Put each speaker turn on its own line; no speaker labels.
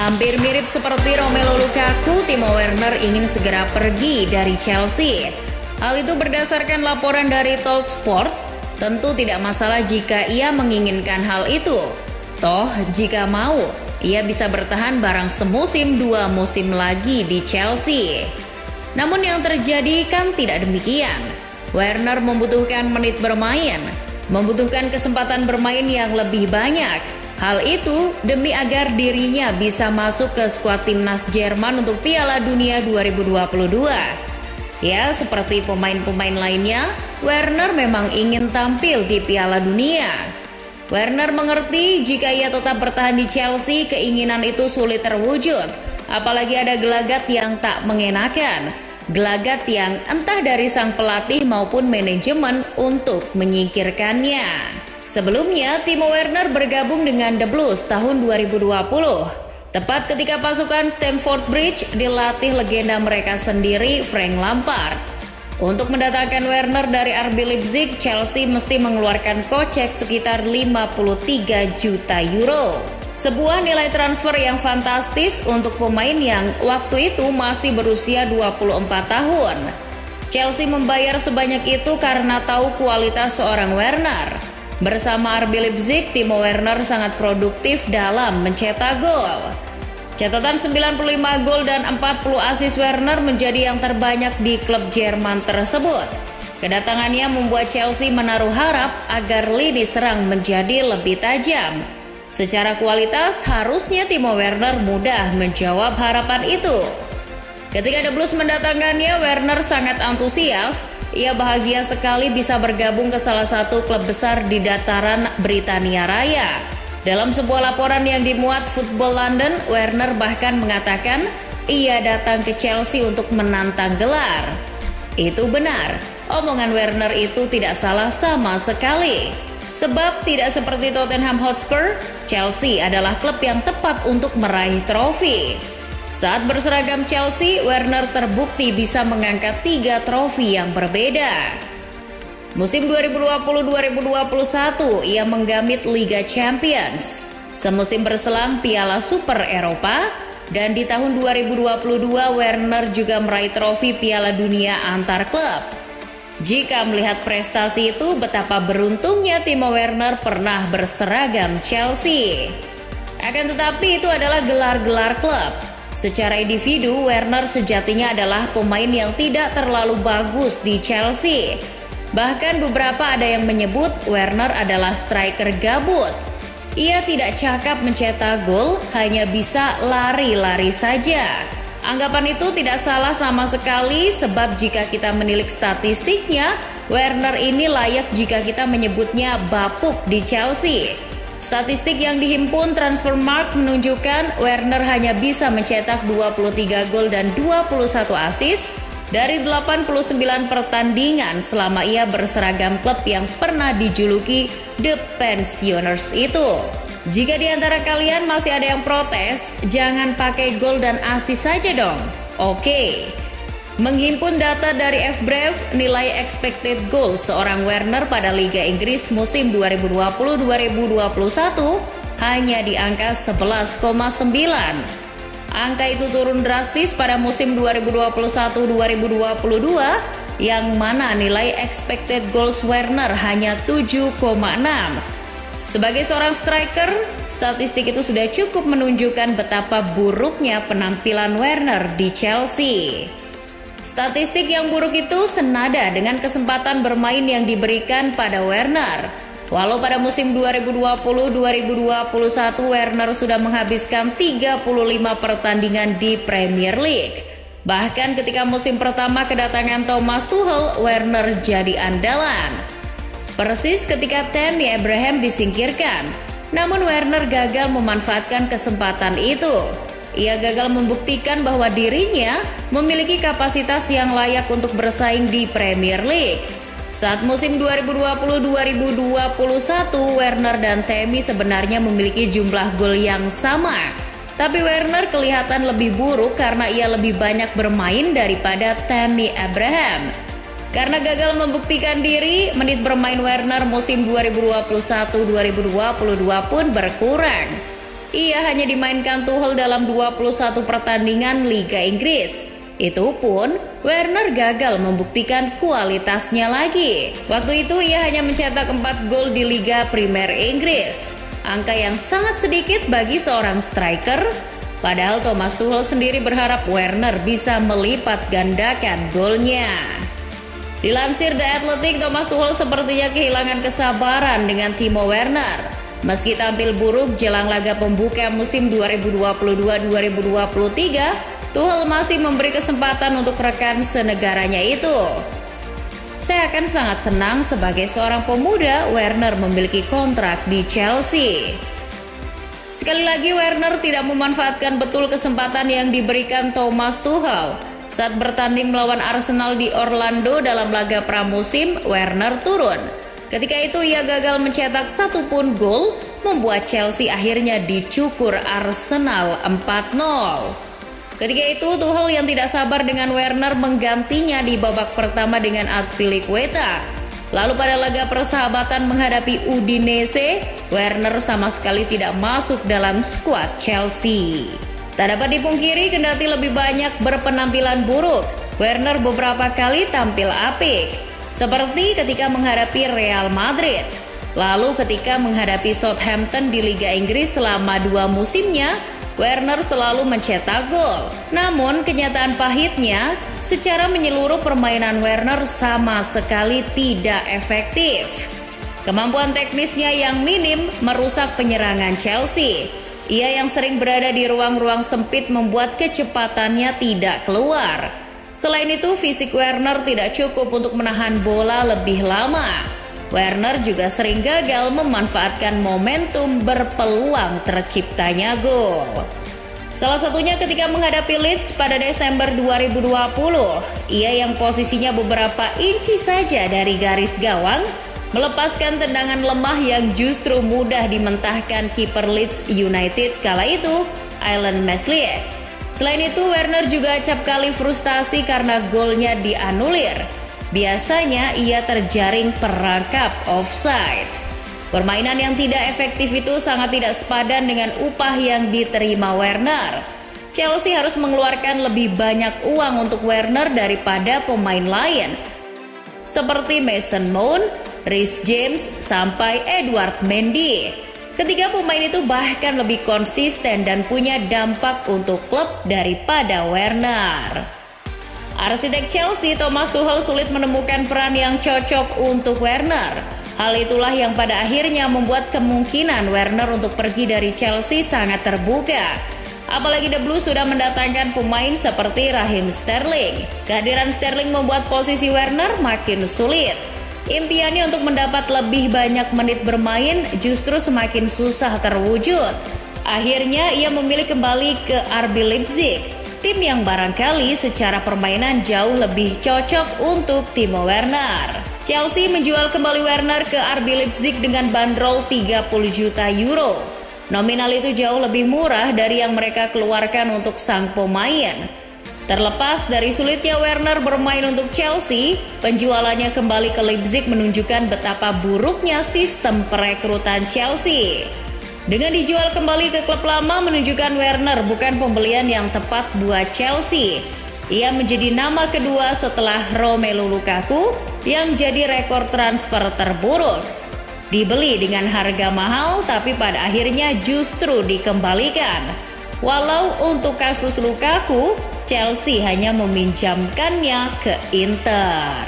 Hampir mirip seperti Romelu Lukaku, Timo Werner ingin segera pergi dari Chelsea. Hal itu berdasarkan laporan dari Talksport. Tentu tidak masalah jika ia menginginkan hal itu. Toh, jika mau, ia bisa bertahan barang semusim 2 musim lagi di Chelsea. Namun yang terjadi kan tidak demikian. Werner membutuhkan menit bermain, membutuhkan kesempatan bermain yang lebih banyak. Hal itu demi agar dirinya bisa masuk ke skuad timnas Jerman untuk Piala Dunia 2022. Ya, seperti pemain-pemain lainnya, Werner memang ingin tampil di Piala Dunia. Werner mengerti jika ia tetap bertahan di Chelsea, keinginan itu sulit terwujud. Apalagi ada gelagat yang tak mengenakan. Gelagat yang entah dari sang pelatih maupun manajemen untuk menyingkirkannya. Sebelumnya, Timo Werner bergabung dengan The Blues tahun 2020. Tepat ketika pasukan Stamford Bridge dilatih legenda mereka sendiri, Frank Lampard. Untuk mendatangkan Werner dari RB Leipzig, Chelsea mesti mengeluarkan kocek sekitar 53 juta euro. Sebuah nilai transfer yang fantastis untuk pemain yang waktu itu masih berusia 24 tahun. Chelsea membayar sebanyak itu karena tahu kualitas seorang Werner. Bersama RB Leipzig, Timo Werner sangat produktif dalam mencetak gol. Catatan 95 gol dan 40 assist Werner menjadi yang terbanyak di klub Jerman tersebut. Kedatangannya membuat Chelsea menaruh harap agar lini serang menjadi lebih tajam. Secara kualitas, harusnya Timo Werner mudah menjawab harapan itu. Ketika The Blues mendatangkannya, Werner sangat antusias. Ia bahagia sekali bisa bergabung ke salah satu klub besar di dataran Britania Raya. Dalam sebuah laporan yang dimuat Football London, Werner bahkan mengatakan ia datang ke Chelsea untuk menantang gelar. Itu benar, omongan Werner itu tidak salah sama sekali. Sebab tidak seperti Tottenham Hotspur, Chelsea adalah klub yang tepat untuk meraih trofi. Saat berseragam Chelsea, Werner terbukti bisa mengangkat 3 trofi yang berbeda. Musim 2020-2021, ia menggamit Liga Champions. Semusim berselang Piala Super Eropa, dan di tahun 2022 Werner juga meraih trofi Piala Dunia antar klub. Jika melihat prestasi itu, betapa beruntungnya Timo Werner pernah berseragam Chelsea. Akan tetapi itu adalah gelar-gelar klub. Secara individu, Werner sejatinya adalah pemain yang tidak terlalu bagus di Chelsea. Bahkan beberapa ada yang menyebut Werner adalah striker gabut. Ia tidak cakap mencetak gol, hanya bisa lari-lari saja. Anggapan itu tidak salah sama sekali, sebab jika kita menilik statistiknya, Werner ini layak jika kita menyebutnya bapuk di Chelsea. Statistik yang dihimpun Transfermarkt menunjukkan Werner hanya bisa mencetak 23 gol dan 21 assist dari 89 pertandingan selama ia berseragam klub yang pernah dijuluki The Pensioners itu. Jika di antara kalian masih ada yang protes, jangan pakai gol dan assist saja dong. Oke. Menghimpun data dari FBref, nilai expected goal seorang Werner pada Liga Inggris musim 2020-2021 hanya di angka 11,9. Angka itu turun drastis pada musim 2021-2022 yang mana nilai expected goals Werner hanya 7,6. Sebagai seorang striker, statistik itu sudah cukup menunjukkan betapa buruknya penampilan Werner di Chelsea. Statistik yang buruk itu senada dengan kesempatan bermain yang diberikan pada Werner. Walau pada musim 2020-2021 Werner sudah menghabiskan 35 pertandingan di Premier League. Bahkan ketika musim pertama kedatangan Thomas Tuchel, Werner jadi andalan. Persis ketika Tammy Abraham disingkirkan, namun Werner gagal memanfaatkan kesempatan itu. Ia gagal membuktikan bahwa dirinya memiliki kapasitas yang layak untuk bersaing di Premier League. Saat musim 2020-2021, Werner dan Tammy sebenarnya memiliki jumlah gol yang sama. Tapi Werner kelihatan lebih buruk karena ia lebih banyak bermain daripada Tammy Abraham. Karena gagal membuktikan diri, menit bermain Werner musim 2021-2022 pun berkurang. Ia hanya dimainkan Tuchel dalam 21 pertandingan Liga Inggris. Itu pun Werner gagal membuktikan kualitasnya lagi. Waktu itu ia hanya mencetak 4 gol di Liga Premier Inggris. Angka yang sangat sedikit bagi seorang striker. Padahal Thomas Tuchel sendiri berharap Werner bisa melipat gandakan golnya. Dilansir The Athletic, Thomas Tuchel sepertinya kehilangan kesabaran dengan Timo Werner. Meski tampil buruk jelang laga pembuka musim 2022-2023, Tuchel masih memberi kesempatan untuk rekan senegaranya itu. Saya akan sangat senang sebagai seorang pemuda Werner memiliki kontrak di Chelsea. Sekali lagi Werner tidak memanfaatkan betul kesempatan yang diberikan Thomas Tuchel. Saat bertanding melawan Arsenal di Orlando dalam laga pramusim, Werner turun. Ketika itu ia gagal mencetak satu pun gol, membuat Chelsea akhirnya dicukur Arsenal 4-0. Ketika itu Tuchel yang tidak sabar dengan Werner menggantinya di babak pertama dengan Azpilicueta. Lalu pada laga persahabatan menghadapi Udinese, Werner sama sekali tidak masuk dalam skuad Chelsea. Tak dapat dipungkiri kendati lebih banyak berpenampilan buruk, Werner beberapa kali tampil apik. Seperti ketika menghadapi Real Madrid. Lalu ketika menghadapi Southampton di Liga Inggris selama 2 musimnya, Werner selalu mencetak gol. Namun kenyataan pahitnya, secara menyeluruh permainan Werner sama sekali tidak efektif. Kemampuan teknisnya yang minim merusak penyerangan Chelsea. Ia yang sering berada di ruang-ruang sempit membuat kecepatannya tidak keluar. Selain itu, fisik Werner tidak cukup untuk menahan bola lebih lama. Werner juga sering gagal memanfaatkan momentum berpeluang terciptanya gol. Salah satunya ketika menghadapi Leeds pada Desember 2020. Ia yang posisinya beberapa inci saja dari garis gawang, melepaskan tendangan lemah yang justru mudah dimentahkan kiper Leeds United kala itu, Alan Meslier. Selain itu, Werner juga acap kali frustasi karena golnya dianulir. Biasanya ia terjaring perangkap offside. Permainan yang tidak efektif itu sangat tidak sepadan dengan upah yang diterima Werner. Chelsea harus mengeluarkan lebih banyak uang untuk Werner daripada pemain lain, seperti Mason Mount, Reece James, sampai Edouard Mendy. Ketiga pemain itu bahkan lebih konsisten dan punya dampak untuk klub daripada Werner. Arsitek Chelsea, Thomas Tuchel sulit menemukan peran yang cocok untuk Werner. Hal itulah yang pada akhirnya membuat kemungkinan Werner untuk pergi dari Chelsea sangat terbuka. Apalagi The Blues sudah mendatangkan pemain seperti Raheem Sterling. Kehadiran Sterling membuat posisi Werner makin sulit. Impiannya untuk mendapat lebih banyak menit bermain justru semakin susah terwujud. Akhirnya ia memilih kembali ke RB Leipzig, tim yang barangkali secara permainan jauh lebih cocok untuk Timo Werner. Chelsea menjual kembali Werner ke RB Leipzig dengan bandrol 30 juta euro. Nominal itu jauh lebih murah dari yang mereka keluarkan untuk sang pemain. Terlepas dari sulitnya Werner bermain untuk Chelsea, penjualannya kembali ke Leipzig menunjukkan betapa buruknya sistem perekrutan Chelsea. Dengan dijual kembali ke klub lama menunjukkan Werner bukan pembelian yang tepat buat Chelsea. Ia menjadi nama kedua setelah Romelu Lukaku yang jadi rekor transfer terburuk. Dibeli dengan harga mahal tapi pada akhirnya justru dikembalikan. Walau untuk kasus Lukaku, Chelsea hanya meminjamkannya ke Inter.